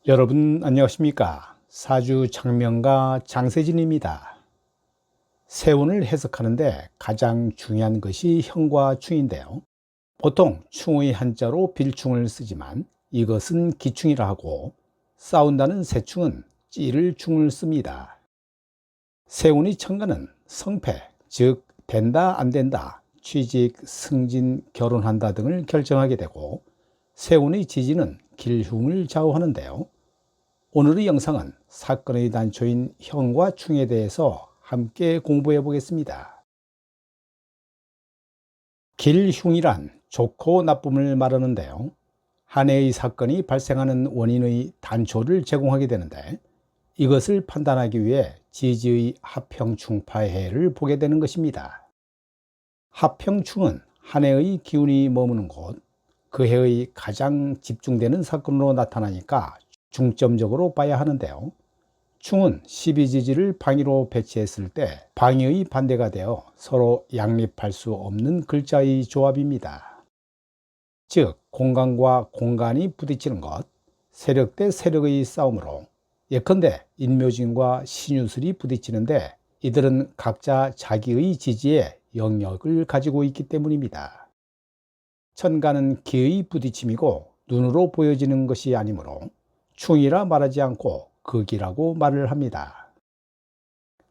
여러분 안녕하십니까? 사주 장명가 장세진입니다. 세운을 해석하는데 가장 중요한 것이 형과 충인데요. 보통 충의 한자로 빌충을 쓰지만 이것은 기충이라 하고, 싸운다는 세충은 찌를 충을 씁니다. 세운의 천간은 성패, 즉 된다 안 된다, 취직, 승진, 결혼한다 등을 결정하게 되고, 세운의 지지는 길흉을 좌우하는데요. 오늘의 영상은 사건의 단초인 형과 충에 대해서 함께 공부해 보겠습니다. 길흉이란 좋고 나쁨을 말하는데요. 한 해의 사건이 발생하는 원인의 단초를 제공하게 되는데, 이것을 판단하기 위해 지지의 합형충파해를 보게 되는 것입니다. 합형충은 한 해의 기운이 머무는 곳, 그 해의 가장 집중되는 사건으로 나타나니까 중점적으로 봐야 하는데요. 충은 12지지를 방위로 배치했을 때 방위의 반대가 되어 서로 양립할 수 없는 글자의 조합입니다. 즉, 공간과 공간이 부딪히는 것, 세력 대 세력의 싸움으로, 예컨대 인묘진과 신유술이 부딪히는데 이들은 각자 자기의 지지에 영역을 가지고 있기 때문입니다. 천간은 기의 부딪힘이고 눈으로 보여지는 것이 아니므로 충이라 말하지 않고 극이라고 말을 합니다.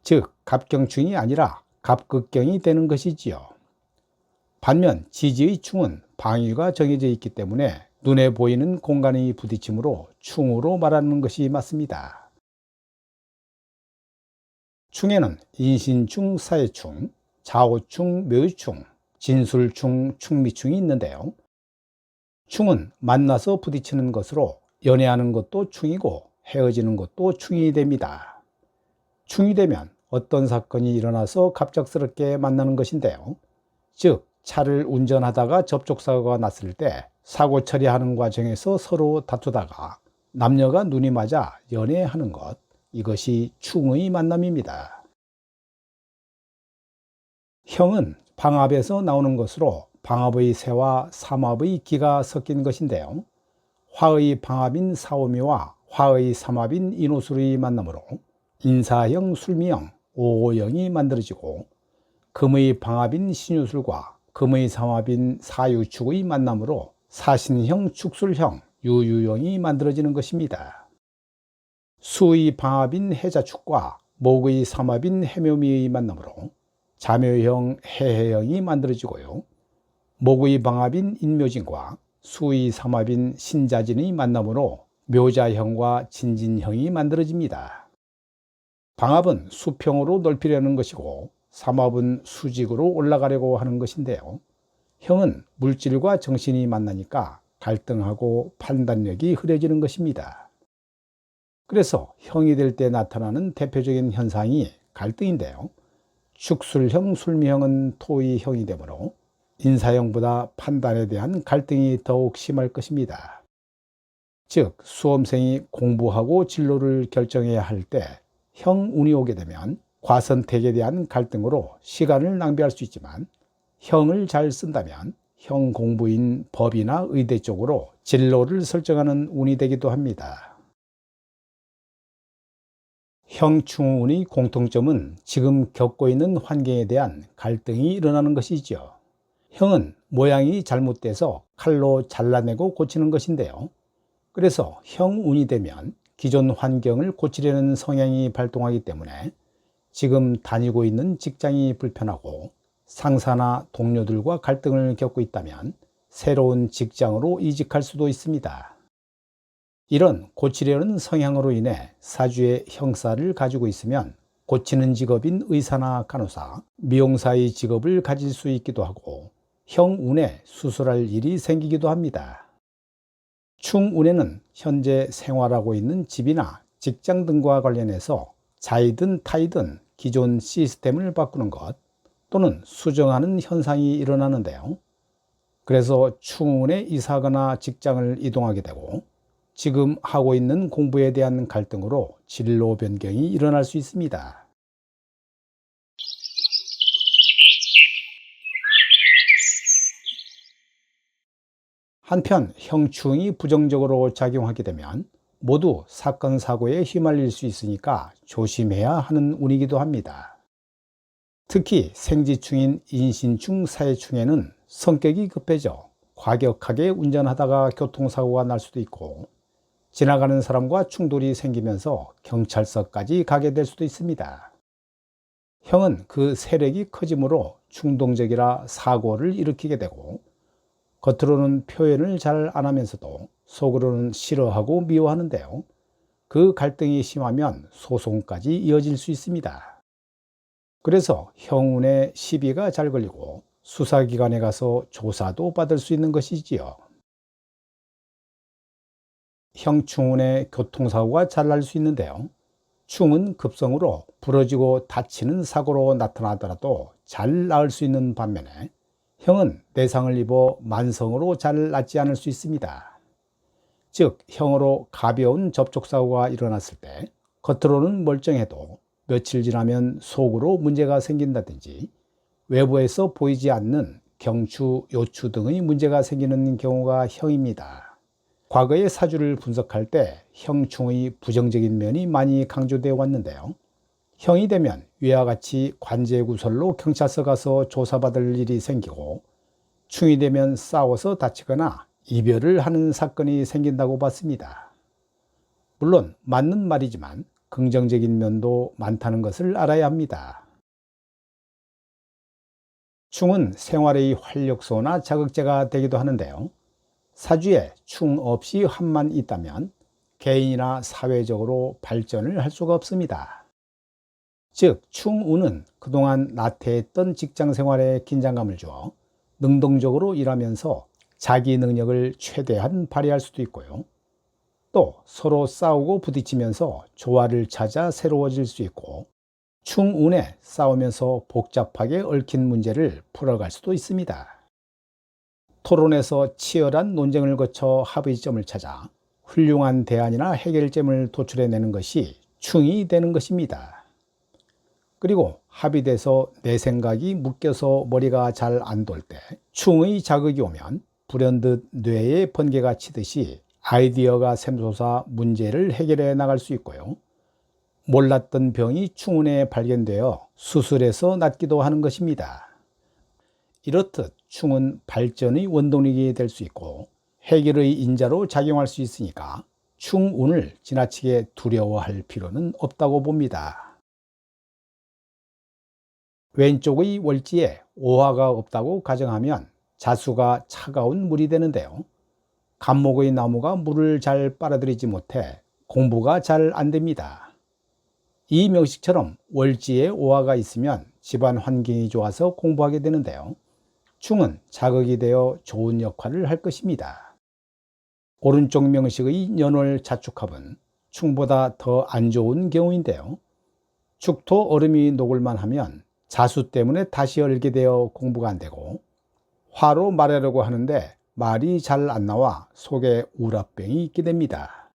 즉, 갑경충이 아니라 갑극경이 되는 것이지요. 반면 지지의 충은 방위가 정해져 있기 때문에 눈에 보이는 공간의 부딪힘으로 충으로 말하는 것이 맞습니다. 충에는 인신충, 사해충, 자오충, 묘유충, 진술충, 충미충이 있는데요. 충은 만나서 부딪히는 것으로 연애하는 것도 충이고 헤어지는 것도 충이 됩니다. 충이 되면 어떤 사건이 일어나서 갑작스럽게 만나는 것인데요. 즉, 차를 운전하다가 접촉사고가 났을 때 사고 처리하는 과정에서 서로 다투다가 남녀가 눈이 맞아 연애하는 것, 이것이 충의 만남입니다. 형은 방합에서 나오는 것으로 방합의 세와 삼합의 기가 섞인 것인데요. 화의 방합인 사오미와 화의 삼합인 인호술의 만남으로 인사형, 술미형, 오호형이 만들어지고, 금의 방합인 신유술과 금의 삼합인 사유축의 만남으로 사신형, 축술형, 유유형이 만들어지는 것입니다. 수의 방합인 해자축과 목의 삼합인 해묘미의 만남으로 자묘형, 해해형이 만들어지고요. 목의 방합인 인묘진과 수의 삼합인 신자진의 만남으로 묘자형과 진진형이 만들어집니다. 방합은 수평으로 넓히려는 것이고 삼합은 수직으로 올라가려고 하는 것인데요. 형은 물질과 정신이 만나니까 갈등하고 판단력이 흐려지는 것입니다. 그래서 형이 될 때 나타나는 대표적인 현상이 갈등인데요. 축술형, 술미형은 토의 형이 되므로 인사형보다 판단에 대한 갈등이 더욱 심할 것입니다. 즉, 수험생이 공부하고 진로를 결정해야 할 때 형운이 오게 되면 과선택에 대한 갈등으로 시간을 낭비할 수 있지만, 형을 잘 쓴다면 형 공부인 법이나 의대 쪽으로 진로를 설정하는 운이 되기도 합니다. 형충운의 공통점은 지금 겪고 있는 환경에 대한 갈등이 일어나는 것이죠. 형은 모양이 잘못돼서 칼로 잘라내고 고치는 것인데요. 그래서 형운이 되면 기존 환경을 고치려는 성향이 발동하기 때문에 지금 다니고 있는 직장이 불편하고 상사나 동료들과 갈등을 겪고 있다면 새로운 직장으로 이직할 수도 있습니다. 이런 고치려는 성향으로 인해 사주에 형사를 가지고 있으면 고치는 직업인 의사나 간호사, 미용사의 직업을 가질 수 있기도 하고 형운에 수술할 일이 생기기도 합니다. 충운에는 현재 생활하고 있는 집이나 직장 등과 관련해서 자이든 타이든 기존 시스템을 바꾸는 것 또는 수정하는 현상이 일어나는데요. 그래서 충운에 이사하거나 직장을 이동하게 되고 지금 하고 있는 공부에 대한 갈등으로 진로 변경이 일어날 수 있습니다. 한편 형충이 부정적으로 작용하게 되면 모두 사건 사고에 휘말릴 수 있으니까 조심해야 하는 운이기도 합니다. 특히 생지충인 인신충, 사해충에는 성격이 급해져 과격하게 운전하다가 교통사고가 날 수도 있고, 지나가는 사람과 충돌이 생기면서 경찰서까지 가게 될 수도 있습니다. 형은 그 세력이 커지므로 충동적이라 사고를 일으키게 되고, 겉으로는 표현을 잘 안 하면서도 속으로는 싫어하고 미워하는데요. 그 갈등이 심하면 소송까지 이어질 수 있습니다. 그래서 형운의 시비가 잘 걸리고 수사기관에 가서 조사도 받을 수 있는 것이지요. 형충운의 교통사고가 잘 날 수 있는데요. 충은 급성으로 부러지고 다치는 사고로 나타나더라도 잘 나을 수 있는 반면에, 형은 내상을 입어 만성으로 잘 낫지 않을 수 있습니다. 즉, 형으로 가벼운 접촉사고가 일어났을 때 겉으로는 멀쩡해도 며칠 지나면 속으로 문제가 생긴다든지, 외부에서 보이지 않는 경추, 요추 등의 문제가 생기는 경우가 형입니다. 과거의 사주를 분석할 때 형충의 부정적인 면이 많이 강조되어 왔는데요. 형이 되면 위와 같이 관제구설로 경찰서 가서 조사받을 일이 생기고, 충이 되면 싸워서 다치거나 이별을 하는 사건이 생긴다고 봤습니다. 물론 맞는 말이지만 긍정적인 면도 많다는 것을 알아야 합니다. 충은 생활의 활력소나 자극제가 되기도 하는데요. 사주에 충 없이 한만 있다면 개인이나 사회적으로 발전을 할 수가 없습니다. 즉, 충운은 그동안 나태했던 직장 생활에 긴장감을 주어 능동적으로 일하면서 자기 능력을 최대한 발휘할 수도 있고요. 또 서로 싸우고 부딪히면서 조화를 찾아 새로워질 수 있고, 충운에 싸우면서 복잡하게 얽힌 문제를 풀어갈 수도 있습니다. 토론에서 치열한 논쟁을 거쳐 합의점을 찾아 훌륭한 대안이나 해결점을 도출해내는 것이 충이 되는 것입니다. 그리고 합의돼서 내 생각이 묶여서 머리가 잘 안 돌 때 충의 자극이 오면 불현듯 뇌에 번개가 치듯이 아이디어가 샘솟아 문제를 해결해 나갈 수 있고요. 몰랐던 병이 충운에 발견되어 수술해서 낫기도 하는 것입니다. 이렇듯 충은 발전의 원동력이 될 수 있고 해결의 인자로 작용할 수 있으니까 충운을 지나치게 두려워할 필요는 없다고 봅니다. 왼쪽의 월지에 오화가 없다고 가정하면 자수가 차가운 물이 되는데요. 갑목의 나무가 물을 잘 빨아들이지 못해 공부가 잘 안 됩니다. 이 명식처럼 월지에 오화가 있으면 집안 환경이 좋아서 공부하게 되는데요. 충은 자극이 되어 좋은 역할을 할 것입니다. 오른쪽 명식의 연월 자축합은 충보다 더 안 좋은 경우인데요. 축토 얼음이 녹을만 하면 자수 때문에 다시 얼게 되어 공부가 안 되고, 화로 말하려고 하는데 말이 잘 안 나와 속에 우라병이 있게 됩니다.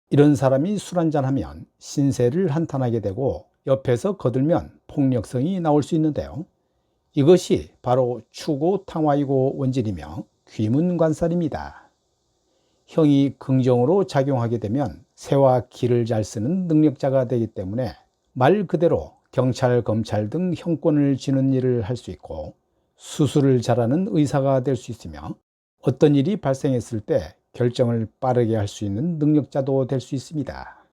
이런 사람이 술 한잔하면 신세를 한탄하게 되고 옆에서 거들면 폭력성이 나올 수 있는데요. 이것이 바로 추고 탕화이고 원진이며 귀문관살입니다. 형이 긍정으로 작용하게 되면 새와 기를 잘 쓰는 능력자가 되기 때문에 말 그대로 경찰, 검찰 등 형권을 쥐는 일을 할 수 있고, 수술을 잘하는 의사가 될 수 있으며, 어떤 일이 발생했을 때 결정을 빠르게 할 수 있는 능력자도 될 수 있습니다.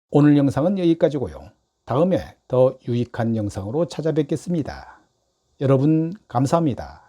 오늘 영상은 여기까지고요. 다음에 더 유익한 영상으로 찾아뵙겠습니다. 여러분 감사합니다.